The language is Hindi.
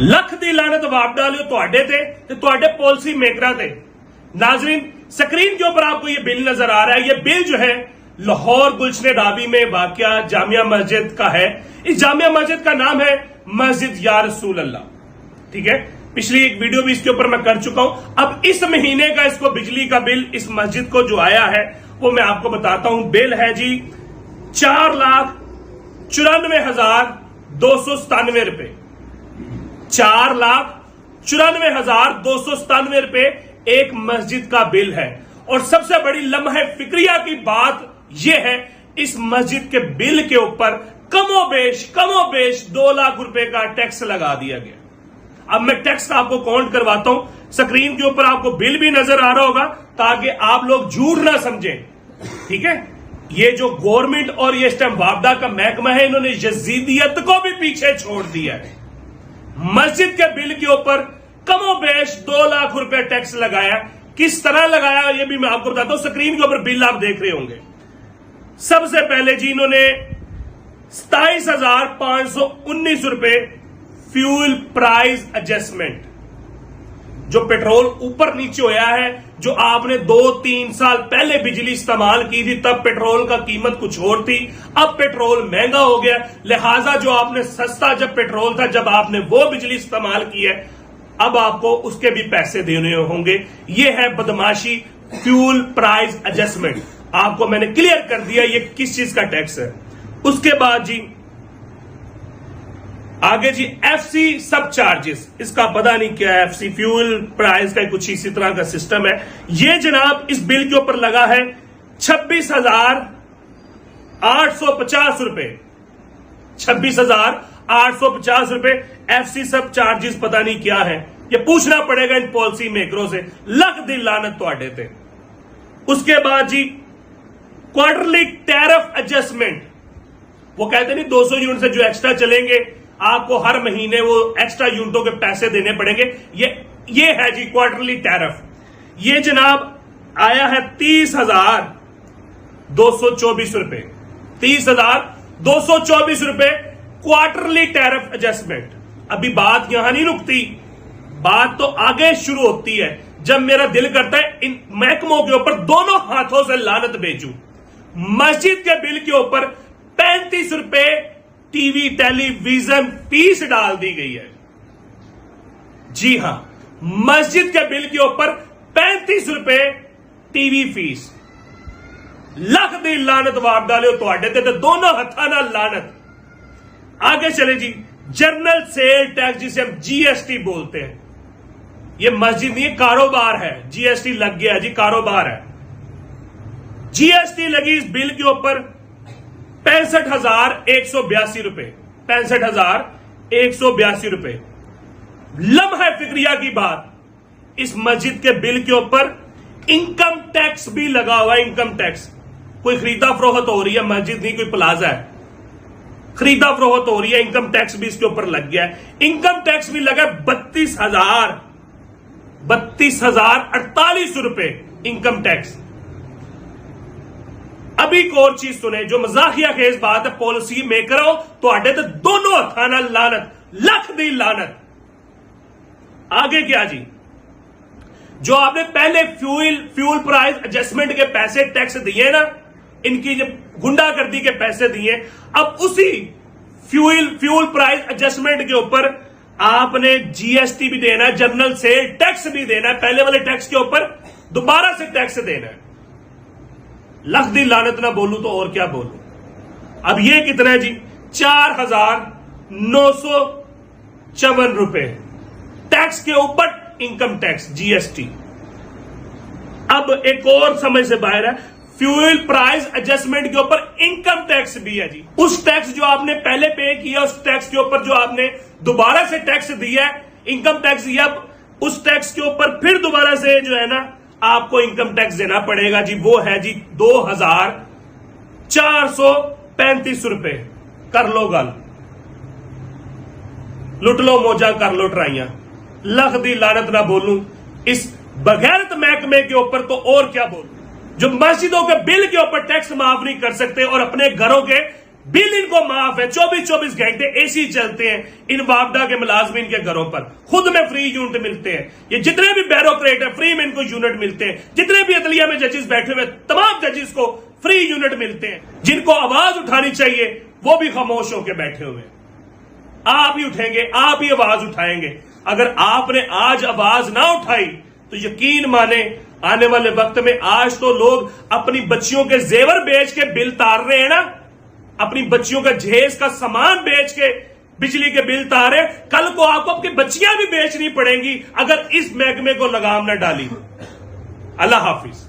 ਲੱਖ ਦੀ ਲਾनत वाप डालियो ਤੁਹਾਡੇ ਤੇ ਤੁਹਾਡੇ पॉलिसी मेकरा थे। नाजरीन, स्क्रीन के ऊपर आपको ये बिल नजर आ रहा है। ये बिल जो है लाहौर गुलशन डाबी में वाक़या जामिया मस्जिद का है। इस जामिया मस्जिद का नाम है मस्जिद या रसूल अल्लाह। ठीक है, पिछली एक वीडियो भी इसके ऊपर मैं कर चुका हूं। अब इस महीने का इसको बिजली का बिल इस मस्जिद को जो आया है वो मैं आपको बताता हूं। बिल है जी 4,94,297 रुपए। 4,94,297 रुपए एक मस्जिद का बिल है। और सबसे बड़ी लम्हे फिक्रिया की बात यह है, इस मस्जिद के बिल के ऊपर कमोबेश 2 लाख रुपए का टैक्स लगा दिया गया। अब मैं टैक्स आपको काउंट करवाता हूं। स्क्रीन के ऊपर आपको बिल भी नजर आ रहा होगा ताकि आप लोग झूठ ना समझें। ठीक है, ये जो गवर्नमेंट और ये इस टाइम वापडा का महकमा है, इन्होंने यजीदियत को भी पीछे छोड़ दिया है। मस्जिद के बिल के ऊपर कमोबेश 2 लाख रुपए टैक्स लगाया। किस तरह लगाया ये भी मैं आपको बताता हूं। स्क्रीन के ऊपर बिल आप देख रहे होंगे। सबसे पहले जी इन्होंने 27,519 रुपए फ्यूल प्राइस एडजस्टमेंट, जो पेट्रोल ऊपर नीचे होया है, जो आपने 2-3 साल पहले बिजली इस्तेमाल की थी तब पेट्रोल का कीमत कुछ और थी, अब पेट्रोल महंगा हो गया, लिहाजा जो आपने सस्ता जब पेट्रोल था जब आपने वो बिजली इस्तेमाल की है अब आपको उसके भी पैसे देने होंगे। ये है बदमाशी, फ्यूल प्राइस एडजस्टमेंट। आपको मैंने क्लियर कर दिया ये किस चीज का टैक्स है। उसके बाद जी आगे जी एफसी सब चार्जेस, इसका पता नहीं क्या है, एफसी फ्यूल प्राइस का कुछ इसी तरह का सिस्टम है। ये जनाब इस बिल के ऊपर लगा है 26,850 रुपए। 26,850 रुपए एफसी सब चार्जेस पता नहीं क्या है। ये पूछना पड़ेगा इन पॉलिसी मेकरों से। लख दी लानत तोड़े थे। उसके बाद जी क्वार्टरली टैरिफ एडजस्टमेंट, वो कहते नहीं 200 यूनिट से जो एक्स्ट्रा चलेंगे आपको हर महीने वो एक्स्ट्रा यूनिटों के पैसे देने पड़ेंगे। ये है जी क्वार्टरली टैरिफ। ये जनाब आया है 30,224 रुपए। 30,224 रुपए क्वार्टरली टैरिफ एडजस्टमेंट। अभी बात यहां नहीं रुकती, बात तो आगे शुरू होती है जब मेरा दिल करता है इन महकमों के ऊपर दोनों हाथों से लानत भेजूं। मस्जिद के बिल के ऊपर 35 रुपए टीवी टेलीविजन फीस डाल दी गई है। जी हां, मस्जिद के बिल के ऊपर 35 रुपए टीवी फीस। लख दी लानत वाप डाले तोड़े ते दोनों हथा ना लानत। आगे चले जी, जनरल सेल टैक्स जिसे हम जीएसटी बोलते हैं। ये मस्जिद नहीं, कारोबार है। जीएसटी लग गया जी, कारोबार है। जीएसटी लगी इस बिल के ऊपर 65,182 रुपए। 65,182 रुपए। लम्हा फिक्रिया की बात, इस मस्जिद के बिल के ऊपर इनकम टैक्स भी लगा हुआ है। इनकम टैक्स, कोई खरीदा फरोख्त हो रही है, मस्जिद नहीं कोई प्लाजा है, खरीदा फरोख्त हो रही है, इनकम टैक्स भी इसके ऊपर लग गया है। इनकम टैक्स भी लगा 32,048 रुपए इनकम टैक्स। अभी एक और चीज सुने, जो मजाकिया खेज बात है, पॉलिसी मेकरों तो आडे तो दोनों हथाना लानत, लख दी लानत। आगे क्या जी, जो आपने पहले फ्यूल प्राइस एडजस्टमेंट के पैसे टैक्स दिए ना, इनकी जब गुंडागर्दी के पैसे दिए, अब उसी फ्यूल प्राइस एडजस्टमेंट के ऊपर आपने जीएसटी भी देना है, जनरल सेल टैक्स भी देना है, पहले वाले टैक्स के ऊपर दोबारा से टैक्स देना है। लख दी लानत ना बोलूं तो और क्या बोलूं। अब ये कितना है जी, 4,954 रुपए टैक्स के ऊपर इनकम टैक्स जीएसटी। अब एक और समझ से बाहर है, फ्यूल प्राइस एडजस्टमेंट के ऊपर इनकम टैक्स भी है जी। उस टैक्स जो आपने पहले पे किया, उस टैक्स के ऊपर जो आपने दोबारा से टैक्स दिया है, इनकम टैक्स दिया, उस टैक्स के ऊपर फिर दोबारा से जो है ना आपको इनकम टैक्स देना पड़ेगा जी। वो है जी 2,435 रुपए। कर लो गल, लुट लो मौजा, कर लो ट्राइयां। लख दी लानत ना बोलूं इस बगैरत महकमे के ऊपर तो और क्या बोलूं, जो मस्जिदों के बिल के ऊपर टैक्स माफ नहीं कर सकते और अपने घरों के बिल इनको माफ है, 24-24 घंटे एसी चलते हैं इन वापडा के मुलाजमीन के घरों पर, खुद में फ्री यूनिट मिलते हैं। ये जितने भी ब्यूरोक्रेट है फ्री में इनको यूनिट मिलते हैं, जितने भी अदलिया में जजेस बैठे हुए तमाम जजेस को फ्री यूनिट मिलते हैं। जिनको आवाज उठानी चाहिए वो भी खामोश होकर बैठे हुए हैं। आप ही उठेंगे, आप ही आवाज उठाएंगे। अगर आपने आज आवाज ना उठाई तो यकीन माने आने वाले वक्त में, आज तो लोग अपनी बच्चियों के जेवर बेच के बिल तार रहे हैं ना, अपनी बच्चियों का जहेज का सामान बेच के बिजली के बिल तारे, कल को आपको अपनी बच्चियां भी बेचनी पड़ेंगी अगर इस महकमे को लगाम न डाली। अल्लाह हाफिज।